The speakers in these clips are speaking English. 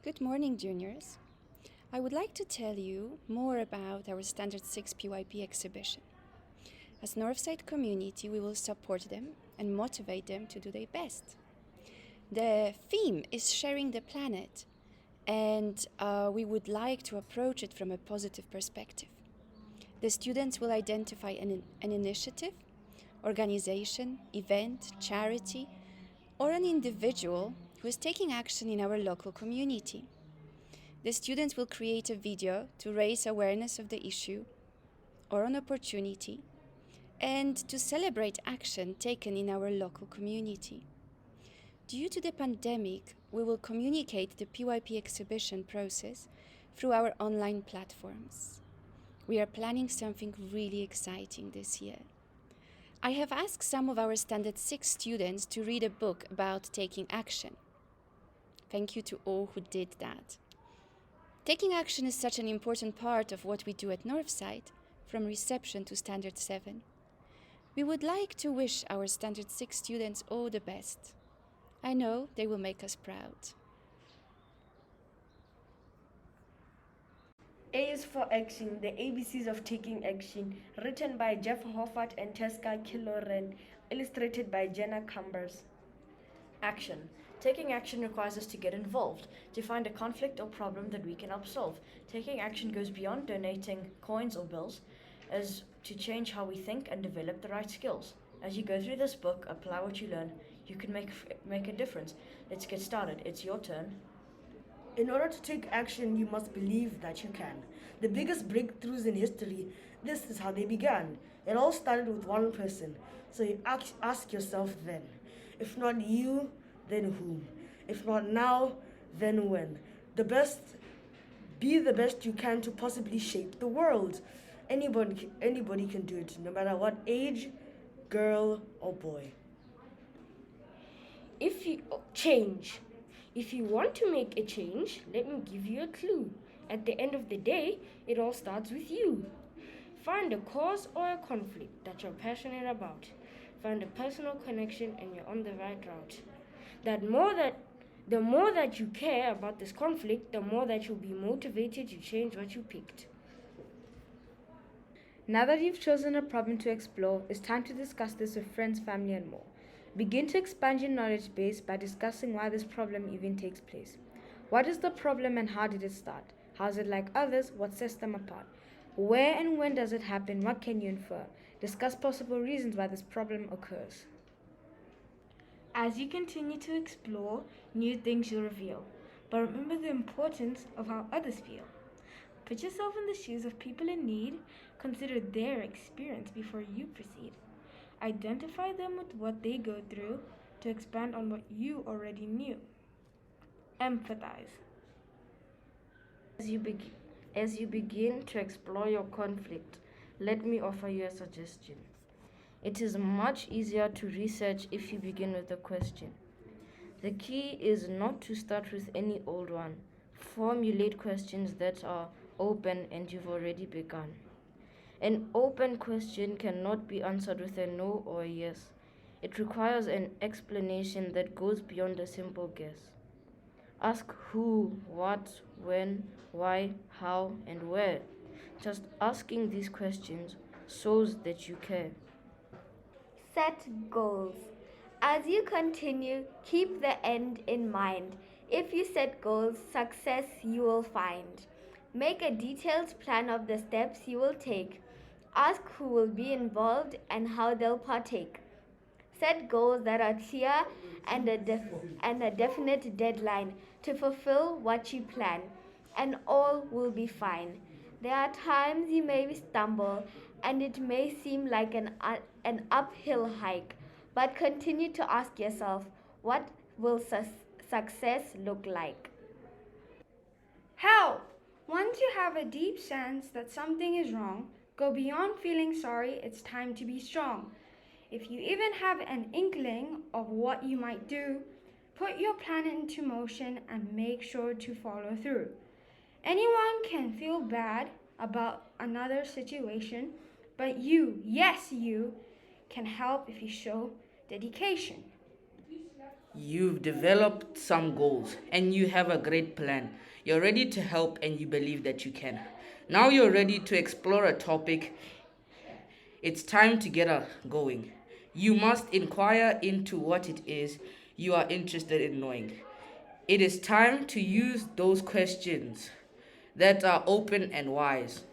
Good morning, juniors. I would like to tell you more about our Standard 6 PYP exhibition. As Northside community, we will support them and motivate them to do their best. The theme is sharing the planet, and we would like to approach it from a positive perspective. The students will identify an initiative, organization, event, charity, or an individual who is taking action in our local community. The students will create a video to raise awareness of the issue or an opportunity and to celebrate action taken in our local community. Due to the pandemic, we will communicate the PYP exhibition process through our online platforms. We are planning something really exciting this year. I have asked some of our Standard 6 students to read a book about taking action. Thank you to all who did that. Taking action is such an important part of what we do at Northside, from reception to Standard 7. We would like to wish our Standard 6 students all the best. I know they will make us proud. A is for action, the ABCs of taking action, written by Jeff Hoffert and Teska Killoren, illustrated by Jenna Cumbers. Action. Taking action requires us to get involved, to find a conflict or problem that we can help solve. Taking action goes beyond donating coins or bills, as to change how we think and develop the right skills. As you go through this book, apply what you learn. You can make a difference. Let's get started. It's your turn. In order to take action, you must believe that you can. The biggest breakthroughs in history, this is how they began. It all started with one person. So you ask yourself then, if not you, then whom? If not now, then when? Be the best you can to possibly shape the world. Anybody can do it, no matter what age, girl, or boy. If you want to make a change, let me give you a clue. At the end of the day, it all starts with you. Find a cause or a conflict that you're passionate about. Find a personal connection and you're on the right route. The more that you care about this conflict, the more that you'll be motivated to change what you picked. Now that you've chosen a problem to explore, it's time to discuss this with friends, family, and more. Begin to expand your knowledge base by discussing why this problem even takes place. What is the problem and how did it start? How is it like others? What sets them apart? Where and when does it happen? What can you infer? Discuss possible reasons why this problem occurs. As you continue to explore, new things you'll reveal. But remember the importance of how others feel. Put yourself in the shoes of people in need. Consider their experience before you proceed. Identify them with what they go through to expand on what you already knew. Empathize. As you begin to explore your conflict, let me offer you a suggestion. It is much easier to research if you begin with a question. The key is not to start with any old one. Formulate questions that are open and you've already begun. An open question cannot be answered with a no or a yes. It requires an explanation that goes beyond a simple guess. Ask who, what, when, why, how, and where. Just asking these questions shows that you care. Set goals. As you continue, keep the end in mind. If you set goals, success you will find. Make a detailed plan of the steps you will take. Ask who will be involved and how they'll partake. Set goals that are clear and a definite deadline to fulfill what you plan, and all will be fine. There are times you may stumble and it may seem like an uphill hike, but continue to ask yourself, what will success look like? Help! Once you have a deep sense that something is wrong, go beyond feeling sorry. It's time to be strong. If you even have an inkling of what you might do, put your plan into motion and make sure to follow through. Anyone can feel bad about another situation, but you, yes you, can help if you show dedication. You've developed some goals and you have a great plan. You're ready to help and you believe that you can. Now you're ready to explore a topic. It's time to get going. You must inquire into what it is you are interested in knowing. It is time to use those questions that are open and wise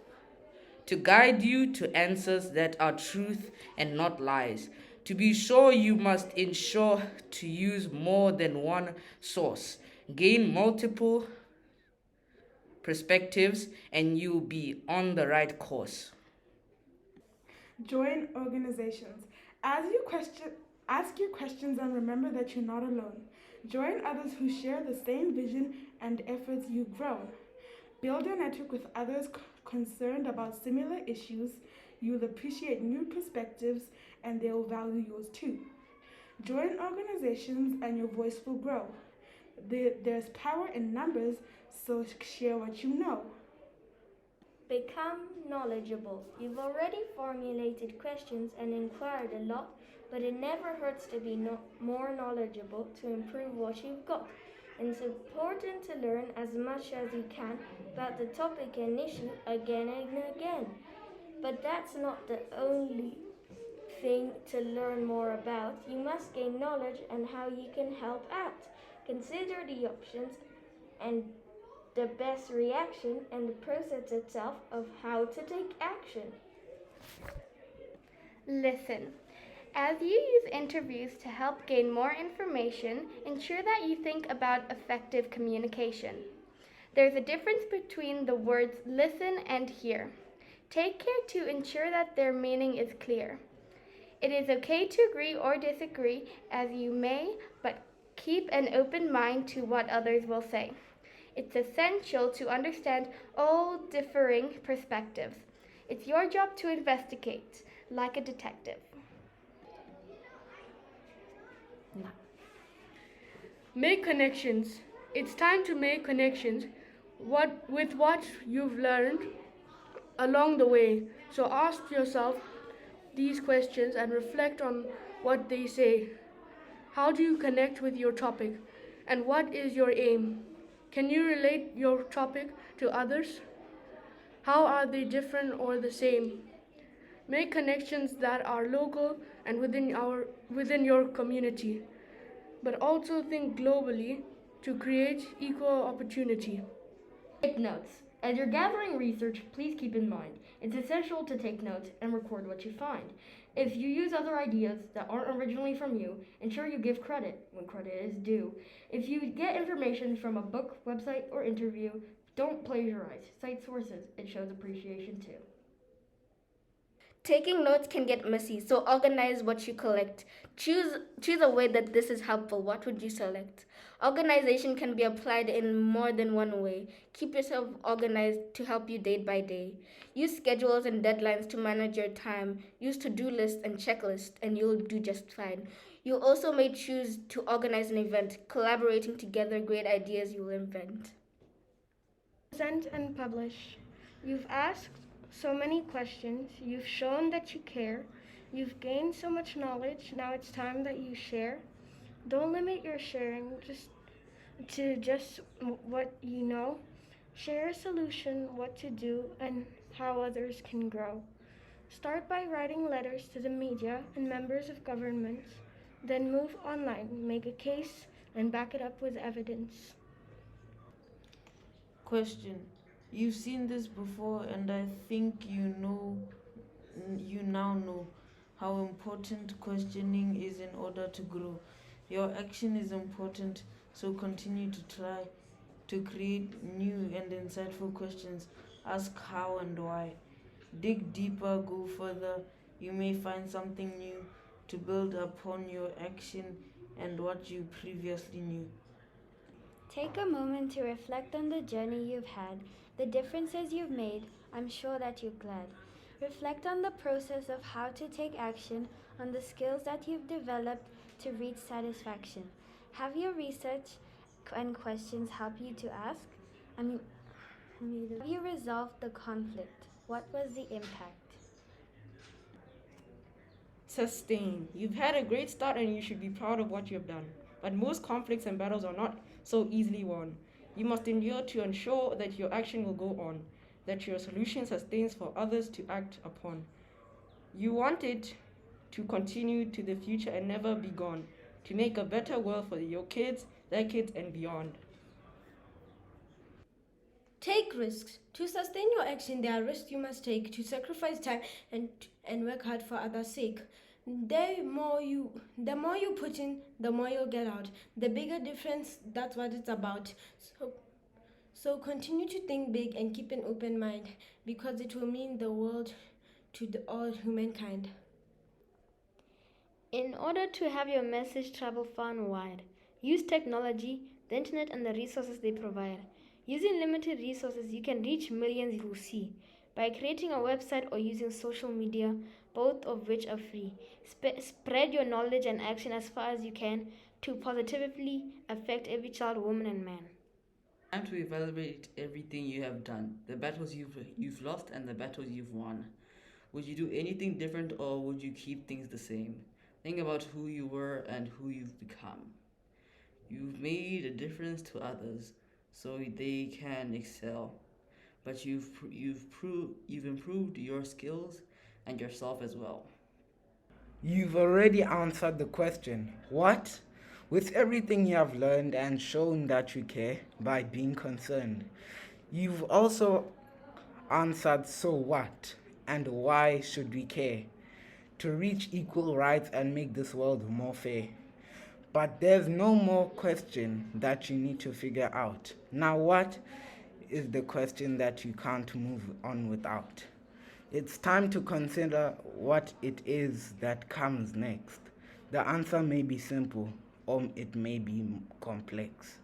to guide you to answers that are truth and not lies. To be sure, you must ensure to use more than one source, gain multiple perspectives, and you'll be on the right course. Join organizations. Ask your questions and remember that you're not alone. Join others who share the same vision and efforts you've grown. Build a network with others concerned about similar issues. You'll appreciate new perspectives and they'll value yours too. Join organizations and your voice will grow. There's power in numbers, so share what you know. Become knowledgeable. You've already formulated questions and inquired a lot, but it never hurts to be more knowledgeable to improve what you've got. It's important to learn as much as you can about the topic and issue again and again. But that's not the only thing to learn more about. You must gain knowledge and how you can help out. Consider the options and the best reaction and the process itself of how to take action. Listen. As you use interviews to help gain more information, ensure that you think about effective communication. There's a difference between the words listen and hear. Take care to ensure that their meaning is clear. It is okay to agree or disagree as you may, but keep an open mind to what others will say. It's essential to understand all differing perspectives. It's your job to investigate, like a detective. Make connections. It's time to make connections with what you've learned along the way. So ask yourself these questions and reflect on what they say. How do you connect with your topic? And what is your aim? Can you relate your topic to others? How are they different or the same? Make connections that are local and within your community, but also think globally to create equal opportunity. Take notes. As you're gathering research, please keep in mind, it's essential to take notes and record what you find. If you use other ideas that aren't originally from you, ensure you give credit when credit is due. If you get information from a book, website, or interview, don't plagiarize. Cite sources. It shows appreciation too. Taking notes can get messy, so organize what you collect. Choose a way that this is helpful. What would you select? Organization can be applied in more than one way. Keep yourself organized to help you day by day. Use schedules and deadlines to manage your time. Use to-do lists and checklists, and you'll do just fine. You also may choose to organize an event, collaborating together great ideas you'll invent. Present and publish. You've asked so many questions. You've shown that you care. You've gained so much knowledge. Now it's time that you share. Don't limit your sharing to what you know. Share a solution, what to do, and how others can grow. Start by writing letters to the media and members of governments. Then move online, make a case, and back it up with evidence. Question. You've seen this before, and I think you now know how important questioning is in order to grow. Your action is important, so continue to try to create new and insightful questions. Ask how and why. Dig deeper, go further. You may find something new to build upon your action and what you previously knew. Take a moment to reflect on the journey you've had, the differences you've made. I'm sure that you're glad. Reflect on the process of how to take action, on the skills that you've developed to reach satisfaction. Have your research and questions help you to ask? Have you resolved the conflict? What was the impact? Sustain. You've had a great start and you should be proud of what you've done. but most conflicts and battles are not so easily won. You must endure to ensure that your action will go on, that your solution sustains for others to act upon. You want it to continue to the future and never be gone, to make a better world for your kids, their kids, and beyond. Take risks. To sustain your action, there are risks you must take to sacrifice time and work hard for others' sake. The more you put in, the more you'll get out. The bigger difference, that's what it's about. So continue to think big and keep an open mind, because it will mean the world to all humankind. In order to have your message travel far and wide, use technology, the internet, and the resources they provide. Using limited resources, you can reach millions who see. By creating a website or using social media, both of which are free, spread your knowledge and action as far as you can to positively affect every child, woman, and man. Time to evaluate everything you have done, the battles you've lost and the battles you've won. Would you do anything different or would you keep things the same? Think about who you were and who you've become. You've made a difference to others so they can excel, but you've improved your skills and yourself as well. You've already answered the question, what? With everything you have learned and shown that you care by being concerned. You've also answered so what and why should we care? To reach equal rights and make this world more fair. But there's no more question that you need to figure out. Now what is the question that you can't move on without? It's time to consider what it is that comes next. The answer may be simple or it may be complex.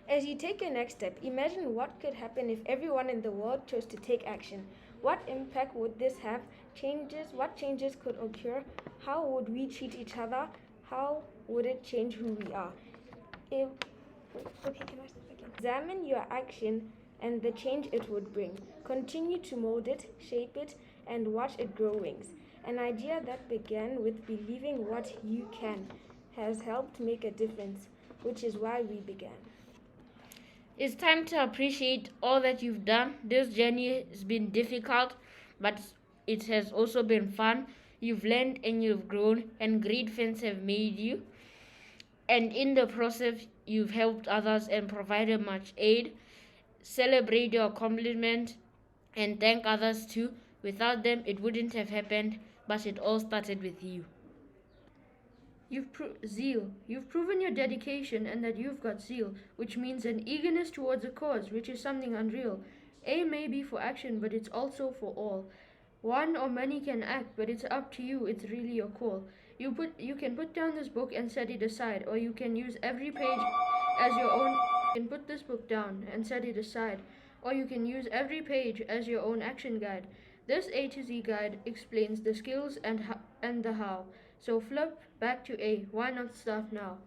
As you take your next step, imagine what could happen if everyone in the world chose to take action. What impact would this have? What changes could occur? How would we treat each other? How would it change who we are? Examine your action and the change it would bring. Continue to mold it, shape it, and watch it grow wings. An idea that began with believing what you can has helped make a difference, which is why we began. It's time to appreciate all that you've done. This journey has been difficult, but it has also been fun. You've learned and you've grown, and great friends have made you. And in the process, you've helped others and provided much aid. Celebrate your accomplishment and thank others too. Without them, it wouldn't have happened, but it all started with you. You've proven your dedication and that you've got zeal, which means an eagerness towards a cause, which is something unreal. A may be for action, but it's also for all. One or many can act, but it's up to you. It's really your call. You can put down this book and set it aside, or you can use every page as your own. You can put this book down and set it aside, or you can use every page as your own action guide. This A to Z guide explains the skills and the how. So flip back to A. Why not start now?